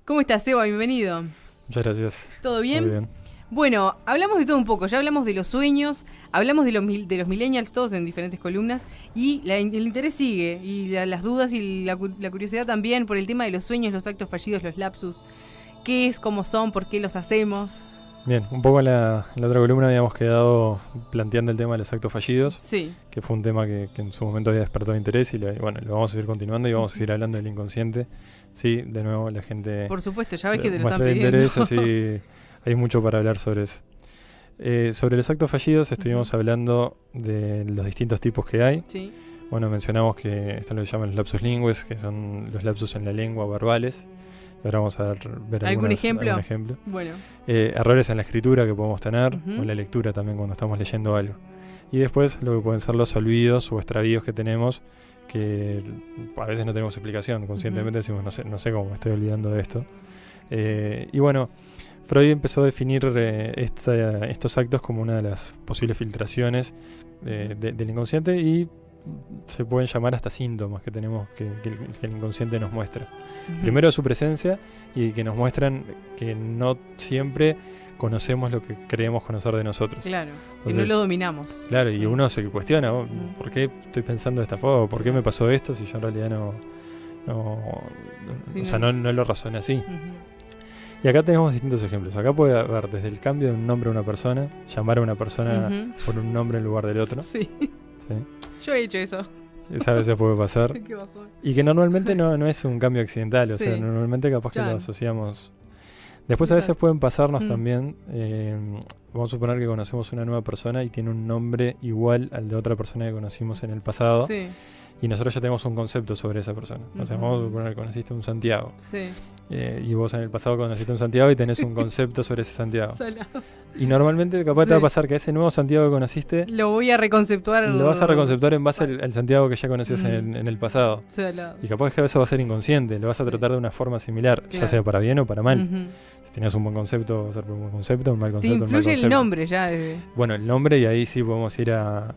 ¿Cómo estás, Seba? Bienvenido. Muchas gracias. ¿Todo bien? Muy bien. Bueno, hablamos de todo un poco. Ya hablamos de los sueños, hablamos de los millennials, todos en diferentes columnas, y el interés sigue, y las dudas y la curiosidad también por el tema de los sueños, los actos fallidos, los lapsus. ¿Qué es, cómo son, por qué los hacemos? Bien, un poco en la otra columna habíamos quedado planteando el tema de los actos fallidos, Sí. que fue un tema que en su momento había despertado interés y lo vamos a seguir continuando y vamos a seguir hablando del inconsciente. Sí, de nuevo la gente Por supuesto, ya ves que te lo están muestra pidiendo. interés, así hay mucho para hablar sobre eso. Sobre los actos fallidos estuvimos hablando de los distintos tipos que hay. Sí. Bueno, mencionamos que esto lo llaman los lapsus lingues, que son los lapsus en la lengua verbales. Ahora vamos a ver ¿Algún ejemplo? algún ejemplo. Bueno. Errores en la escritura que podemos tener, Ujú. o en la lectura también cuando estamos leyendo algo. Y después lo que pueden ser los olvidos o extravíos que tenemos, que a veces no tenemos explicación. Conscientemente decimos, no sé cómo me estoy olvidando de esto. Y bueno, Freud empezó a definir estos actos como una de las posibles filtraciones del inconsciente, y se pueden llamar hasta síntomas que tenemos que el inconsciente nos muestra. Primero su presencia, y que nos muestran que no siempre conocemos lo que creemos conocer de nosotros. Claro, Entonces, que no lo dominamos. Claro, y uno se cuestiona, ¿por qué estoy pensando de esta forma? ¿Por qué me pasó esto si yo en realidad no lo razoné así? Y acá tenemos distintos ejemplos. Acá puede haber desde el cambio de un nombre a una persona, llamar a una persona por un nombre en lugar del otro. Sí. ¿Sí? Yo he hecho eso. Esa a veces puede pasar. Qué bajón. Y que normalmente no es un cambio accidental, o sea, Sí. normalmente capaz que Claro. lo asociamos. Después a veces Exacto. pueden pasarnos también, vamos a suponer que conocemos una nueva persona y tiene un nombre igual al de otra persona que conocimos en el pasado, Sí, y nosotros ya tenemos un concepto sobre esa persona. O sea, vamos a suponer que conociste un Santiago, sí. y vos en el pasado conociste un Santiago y tenés un concepto sobre ese Santiago. Salado. Y normalmente capaz te va a Sí. pasar que ese nuevo Santiago que conociste Lo voy a reconceptuar. lo vas a reconceptuar en base al Santiago que ya conocías Ujú. en el pasado. Salado. Y capaz que eso va a ser inconsciente, lo vas a tratar de una forma similar, ya Claro. sea para bien o para mal. Ujú. Si tenías un buen concepto, va a ser un buen concepto, un mal Te concepto, un mal influye el concepto. nombre ya. Bueno, el nombre, y ahí sí podemos ir a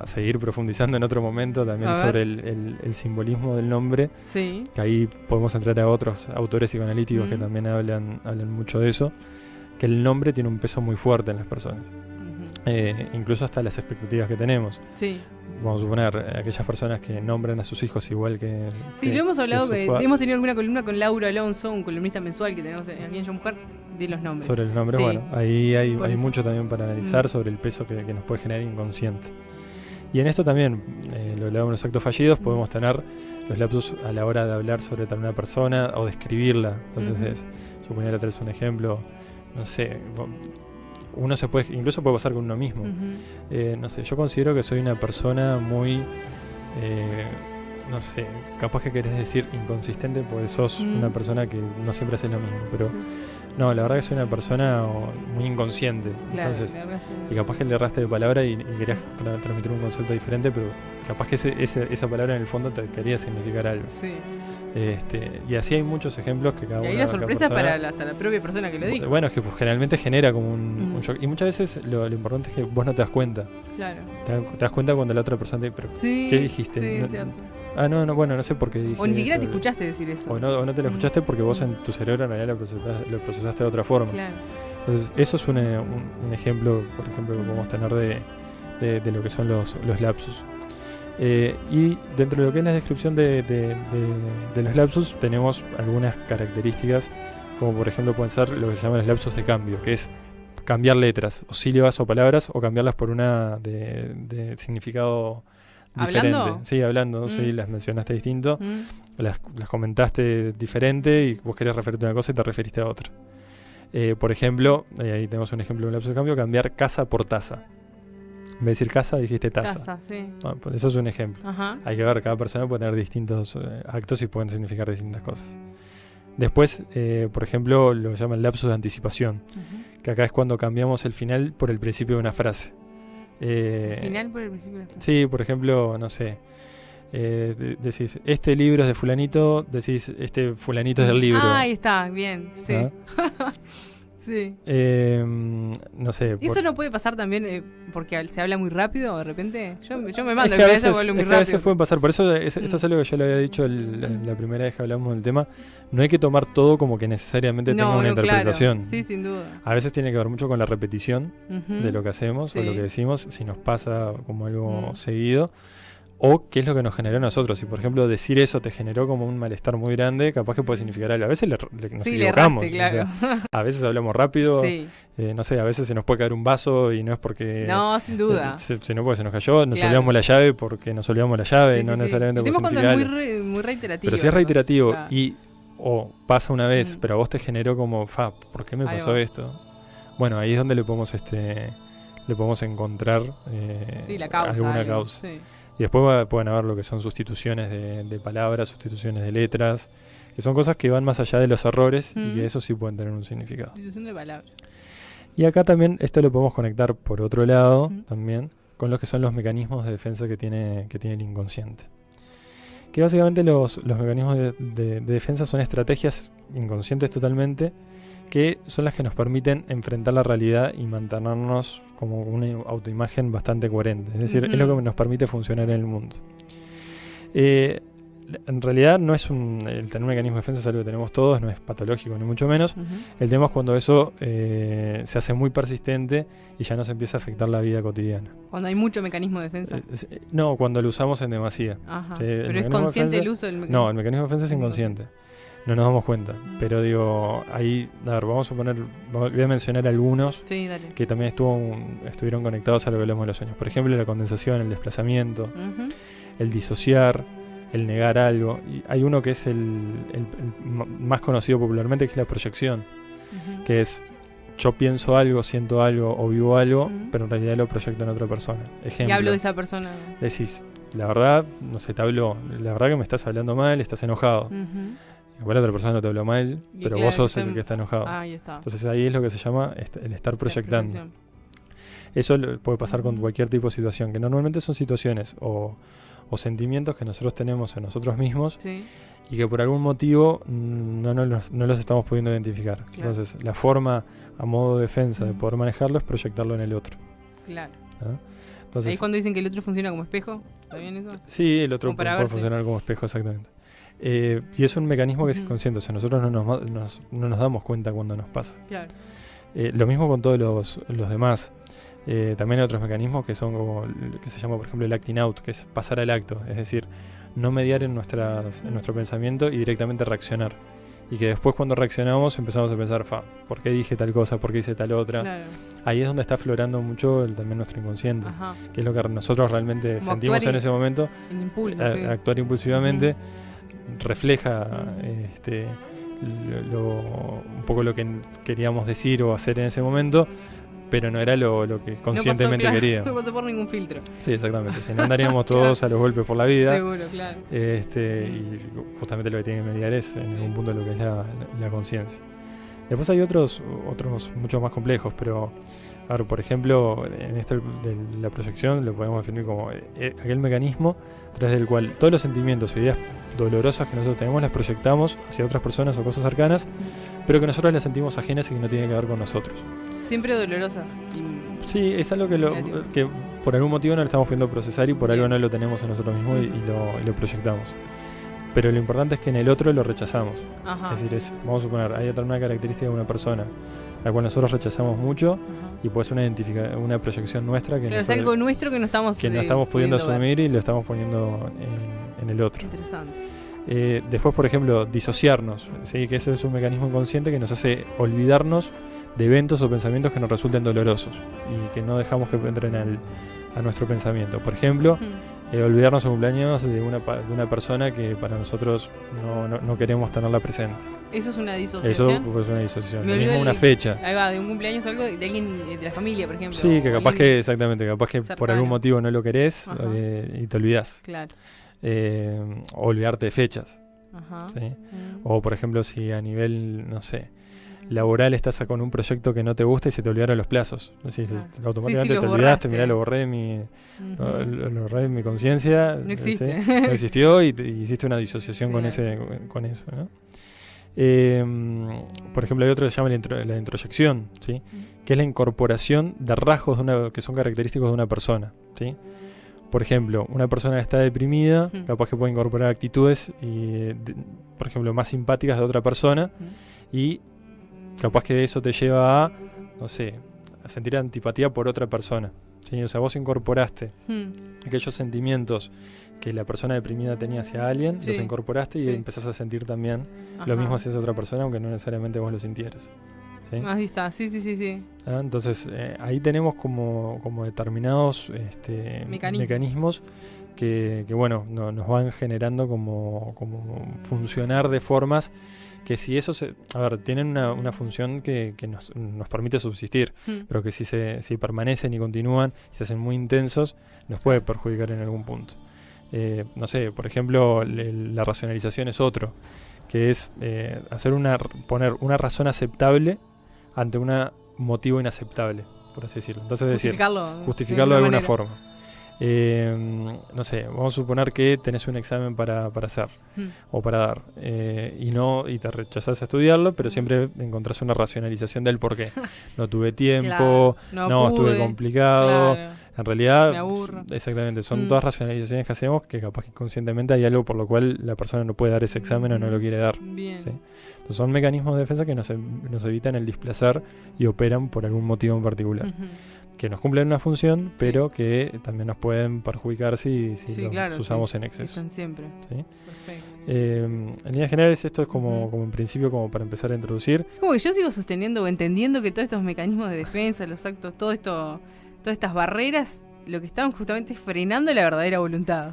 seguir profundizando en otro momento también A ver. sobre el simbolismo del nombre, Sí. que ahí podemos entrar a otros autores psicoanalíticos que Mm. también hablan mucho de eso, que el nombre tiene un peso muy fuerte en las personas, Ujú. incluso hasta las expectativas que tenemos. Sí. Vamos a suponer, aquellas personas que nombran a sus hijos igual que... Sí, que- lo hemos hablado, sus que padres. hemos tenido alguna columna con Laura Alonso, un columnista mensual que tenemos aquí en Yo Mujer, de los nombres. Sobre los nombres, Sí. bueno, ahí Por hay eso. mucho también para analizar Mm. sobre el peso que nos puede generar inconsciente. Y en esto también, lo hablábamos de los actos fallidos, podemos tener los lapsus a la hora de hablar sobre tal una persona o describirla. Entonces, yo ponía otra vez un ejemplo, no sé, uno se puede, incluso puede pasar con uno mismo. Ujú. No sé, yo considero que soy una persona muy, no sé, capaz que querés decir inconsistente porque sos una persona que no siempre haces lo mismo, pero Sí. no, la verdad que soy una persona muy inconsciente. Claro, Entonces, la verdad es que- y capaz que le erraste de palabra y querías transmitir un concepto diferente, pero capaz que esa palabra en el fondo te quería significar algo. Sí. Y así hay muchos ejemplos que cada Y ahí uno. la cada sorpresa es persona- para hasta la propia persona que lo dijo. Bueno, es que pues, generalmente genera como un Mm. shock. Y muchas veces lo importante es que vos no te das cuenta. Claro. Te das cuenta cuando la otra persona te... Pero, Sí. ¿qué dijiste? Sí, No- es cierto. bueno, no sé por qué dije O ni siquiera te esto. escuchaste decir eso. O no te lo Mm. escuchaste porque vos Mm. en tu cerebro en realidad lo procesaste de otra forma. Claro. Entonces, eso es un ejemplo, por ejemplo, que podemos tener de lo que son los lapsus. Y dentro de lo que es la descripción de los lapsus, tenemos algunas características, como por ejemplo pueden ser lo que se llaman los lapsus de cambio, que es cambiar letras, o sílabas o palabras, o cambiarlas por una de significado diferente. ¿Hablando? Sí, hablando, sí, Mm. las mencionaste distinto, Mm. las comentaste diferente y vos querías referirte a una cosa y te referiste a otra. Por ejemplo, ahí tenemos un ejemplo de un lapso de cambio, cambiar casa por taza. En vez de decir casa, dijiste taza. Taza, sí. Bueno, pues eso es un ejemplo. Ajá. Hay que ver, cada persona puede tener distintos actos y pueden significar distintas cosas. Después, por ejemplo, lo que se llama el lapsus de anticipación, Ujú. que acá es cuando cambiamos el final por el principio de una frase. Final por el principio de la frase. Sí, por ejemplo, no sé, decís, este libro es de fulanito, decís, este fulanito es del libro. Ah, ahí está, bien, sí. ¿Ah? Sí. No sé. ¿Y eso no puede pasar también porque se habla muy rápido de repente? Yo me mando, que a hablo veces, muy rápido. a veces pueden pasar. Por eso, esto es algo que yo le había dicho la primera vez que hablamos del tema. No hay que tomar todo como que necesariamente tenga una interpretación. Claro. Sí, sin duda. A veces tiene que ver mucho con la repetición de lo que hacemos o lo que decimos, si nos pasa como algo seguido. O qué es lo que nos generó a nosotros. Si, por ejemplo, decir eso te generó como un malestar muy grande, capaz que puede significar algo. A veces nos equivocamos. Le erraste, claro. O sea, a veces hablamos rápido. No sé, a veces se nos puede caer un vaso y no es porque... No, sin duda. Sino porque se nos cayó. Nos olvidamos la llave porque nos olvidamos la llave. No necesariamente porque significa algo. Muy reiterativo. Pero si es reiterativo y pasa una vez, pero a vos te generó como, ¿por qué me pasó esto? Bueno, ahí es donde le podemos encontrar alguna causa. Sí. Y después pueden haber lo que son sustituciones de palabras, sustituciones de letras, que son cosas que van más allá de los errores y que eso sí pueden tener un significado. Sustitución de palabras. Y acá también esto lo podemos conectar por otro lado también con los que son los mecanismos de defensa que tiene el inconsciente. Que básicamente los mecanismos de defensa son estrategias inconscientes totalmente, que son las que nos permiten enfrentar la realidad y mantenernos como una autoimagen bastante coherente. Es decir, es lo que nos permite funcionar en el mundo. En realidad no es el tener un mecanismo de defensa es algo que tenemos todos, no es patológico ni mucho menos. El tema es cuando eso se hace muy persistente y ya nos empieza a afectar la vida cotidiana. Cuando hay mucho mecanismo de defensa. No, cuando lo usamos en demasía. Pero es consciente el uso del mecanismo. No, el mecanismo de defensa es inconsciente. No nos damos cuenta, pero digo, ahí, a ver, voy a mencionar algunos que también estuvieron conectados a lo que hablamos de los sueños. Por ejemplo, la condensación, el desplazamiento, el disociar, el negar algo. Y hay uno que es el más conocido popularmente, que es la proyección, que es yo pienso algo, siento algo o vivo algo, pero en realidad lo proyecto en otra persona. Ejemplo. Y hablo de esa persona. Decís, la verdad, no sé, te habló, la verdad que me estás hablando mal, estás enojado. Igual la otra persona no te habló mal, pero vos sos el que está enojado. Ahí está. Entonces ahí es lo que se llama el estar proyectando. Eso puede pasar con cualquier tipo de situación, que normalmente son situaciones o sentimientos que nosotros tenemos en nosotros mismos y que por algún motivo no los estamos pudiendo identificar. Claro. Entonces la forma a modo de defensa de poder manejarlo es proyectarlo en el otro. Claro. Entonces, ahí cuando dicen que el otro funciona como espejo, ¿está bien eso? Sí, el otro puede funcionar como espejo, exactamente. Y es un mecanismo que es inconsciente, o sea, nosotros no nos damos cuenta cuando nos pasa. Claro. Lo mismo con todos los demás. También hay otros mecanismos que son como que se llama, por ejemplo, el acting out, que es pasar al acto, es decir, no mediar en nuestro pensamiento y directamente reaccionar. Y que después cuando reaccionamos empezamos a pensar, ¿por qué dije tal cosa? ¿Por qué hice tal otra? Claro. Ahí es donde está aflorando mucho también nuestro inconsciente, que es lo que nosotros realmente como sentimos en ese momento. En impulso, actuar impulsivamente refleja un poco lo que queríamos decir o hacer en ese momento, pero no era lo que conscientemente queríamos. No pasó por ningún filtro. Sí, exactamente. Si no andaríamos todos a los golpes por la vida. Seguro, claro. Y justamente lo que tiene que mediar es en algún punto lo que es la conciencia. Después hay otros mucho más complejos, pero a ver, por ejemplo, en esto de la proyección lo podemos definir como aquel mecanismo a través del cual todos los sentimientos o ideas dolorosas que nosotros tenemos las proyectamos hacia otras personas o cosas cercanas, pero que nosotros las sentimos ajenas y que no tienen que ver con nosotros. Siempre dolorosas. Sí, es algo que por algún motivo no lo estamos pudiendo procesar y por algo no lo tenemos en nosotros mismos y lo proyectamos. Pero lo importante es que en el otro lo rechazamos. Es decir, vamos a suponer, hay una característica de una persona la cual nosotros rechazamos mucho y puede ser una proyección nuestra que es algo nuestro que no estamos pudiendo asumir y lo estamos poniendo en el otro. Interesante. Después, por ejemplo, disociarnos, ¿sí? Que eso es un mecanismo inconsciente que nos hace olvidarnos de eventos o pensamientos que nos resulten dolorosos y que no dejamos que entren a nuestro pensamiento. Por ejemplo, olvidarnos el cumpleaños de una persona que para nosotros no queremos tenerla presente. ¿Eso es una disociación? Eso es una disociación. Lo mismo una fecha. Ahí va, de un cumpleaños o algo de alguien de la familia, por ejemplo. Sí, que capaz que por algún motivo no lo querés y te olvidás. Claro. O olvidarte de fechas. ¿Sí? O por ejemplo, si a nivel, no sé, laboral estás con un proyecto que no te gusta y se te olvidaron los plazos. Automáticamente te olvidaste, mirá, lo borré de mi conciencia. No existe. ¿sí? No existió y hiciste una disociación con eso, ¿no? Por ejemplo, hay otro que se llama la introyección, ¿sí? Que es la incorporación de rasgos que son característicos de una persona, ¿sí? Por ejemplo, una persona que está deprimida, capaz que puede incorporar actitudes, por ejemplo, más simpáticas de otra persona, y capaz que eso te lleva a, no sé, a sentir antipatía por otra persona, ¿sí? O sea, vos incorporaste aquellos sentimientos que la persona deprimida tenía hacia alguien, los incorporaste y empezás a sentir también lo mismo hacia esa otra persona, aunque no necesariamente vos lo sintieras. ¿Sí? Ahí está, sí. Entonces, ahí tenemos como determinados mecanismos que bueno, nos van generando como funcionar de formas que si eso tienen una función que nos permite subsistir, pero que si permanecen y continúan y se hacen muy intensos, nos puede perjudicar en algún punto. No sé, por ejemplo, la racionalización es otro, que es poner una razón aceptable ante un motivo inaceptable, por así decirlo. Entonces, justificarlo de alguna forma. No sé, vamos a suponer que tenés un examen para hacer o para dar y te rechazás a estudiarlo, pero siempre encontrás una racionalización del por qué. No tuve tiempo, no estuve complicado. Claro. En realidad, me aburro. Exactamente, son todas racionalizaciones que hacemos que capaz que conscientemente hay algo por lo cual la persona no puede dar ese examen o no lo quiere dar. Bien. ¿Sí? Entonces son mecanismos de defensa que nos evitan el displacer y operan por algún motivo en particular. Que nos cumplen una función, pero que también nos pueden perjudicar si los usamos en exceso. Están siempre. ¿Sí? Perfecto. En líneas generales esto es como en principio como para empezar a introducir. Como que yo sigo sosteniendo o entendiendo que todos estos mecanismos de defensa, los actos, todas estas barreras, lo que estaban justamente frenando la verdadera voluntad.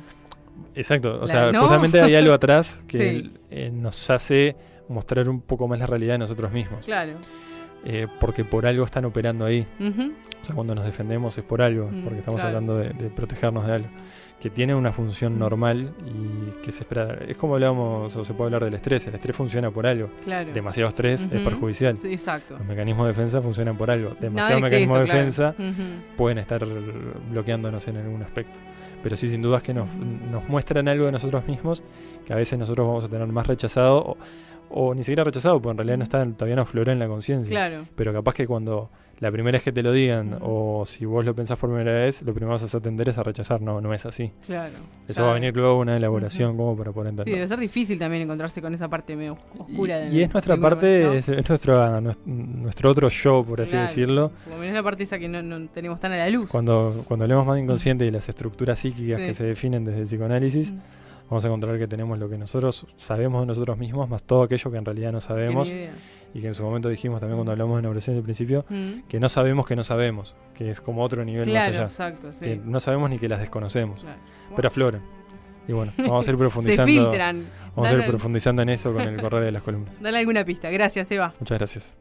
Exacto, justamente hay algo atrás que nos hace mostrar un poco más la realidad de nosotros mismos. Claro. Porque por algo están operando ahí. O sea, cuando nos defendemos es por algo, porque estamos tratando de protegernos de algo que tiene una función normal y que se espera. Es como hablábamos, o se puede hablar del estrés. El estrés funciona por algo. Claro. Demasiado estrés es perjudicial. Sí, exacto. Los mecanismos de defensa funcionan por algo. Demasiado mecanismos de defensa pueden estar bloqueándonos en algún aspecto. Pero sí, sin dudas que nos muestran algo de nosotros mismos que a veces nosotros vamos a tener más rechazado o ni siquiera rechazado, porque en realidad todavía no afloró en la conciencia. Claro. Pero capaz que cuando la primera vez que te lo digan, o si vos lo pensás por primera vez, lo primero que vas a atender es a rechazar. No es así. Claro. Eso va a venir luego una elaboración como para poder entender. Sí, debe ser difícil también encontrarse con esa parte medio oscura. Y es nuestra parte, ¿no? Es nuestro otro yo, por así decirlo. Como es la parte esa que no tenemos tan a la luz. Cuando hablemos más de inconsciente y las estructuras psíquicas que se definen desde el psicoanálisis, vamos a encontrar que tenemos lo que nosotros sabemos de nosotros mismos, más todo aquello que en realidad no sabemos. Y que en su momento dijimos también cuando hablamos de neurociencia al principio, que no sabemos, que es como otro nivel más allá. Exacto, que no sabemos ni que las desconocemos, pero afloran. Y bueno, vamos a ir profundizando. Se filtran. Vamos a ir profundizando en eso con el correr de las columnas. Dale alguna pista. Gracias, Eva. Muchas gracias.